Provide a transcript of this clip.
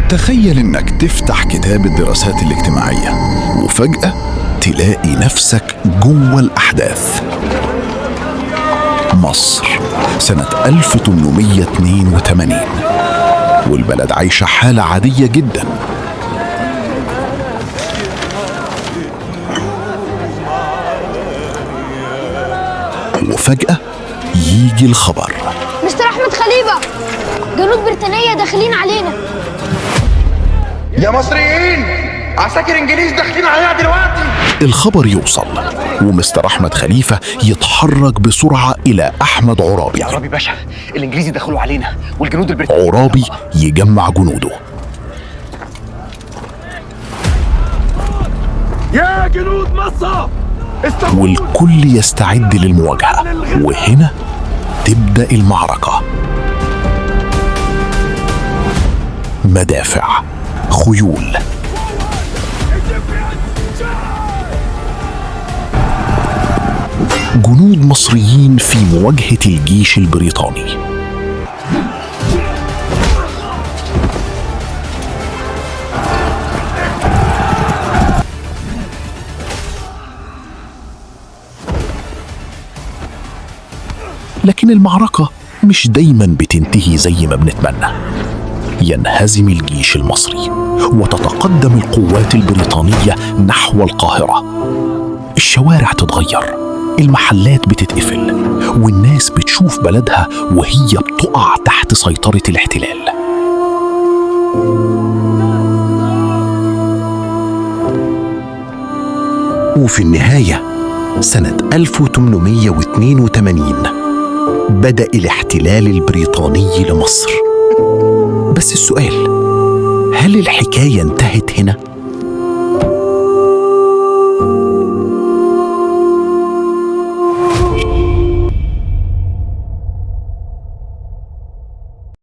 تخيل إنك تفتح كتاب الدراسات الاجتماعية وفجأة تلاقي نفسك جوه الأحداث. مصر سنة 1882، والبلد عايشة حالة عادية جدا. وفجأة يجي الخبر: مستر أحمد خليفة، جنود بريطانية داخلين علينا. يا مصريين، عساكر انجليز داخلين علينا دلوقتي. الخبر يوصل ومستر أحمد خليفة يتحرك بسرعة إلى أحمد عرابي. يا عرابي باشا، الإنجليز دخلوا علينا والجنود البريطانيين. عرابي يجمع جنوده. يا جنود مصر، والكل يستعد للمواجهة، وهنا تبدأ المعركة. مدافع، خيول، جنود مصريين في مواجهة الجيش البريطاني. لكن المعركة مش دايما بتنتهي زي ما بنتمنى. ينهزم الجيش المصري وتتقدم القوات البريطانية نحو القاهرة. الشوارع تتغير، المحلات بتتقفل، والناس بتشوف بلدها وهي بتقع تحت سيطرة الاحتلال. وفي النهاية سنة 1882 بدأ الاحتلال البريطاني لمصر. بس السؤال: هل الحكاية انتهت هنا؟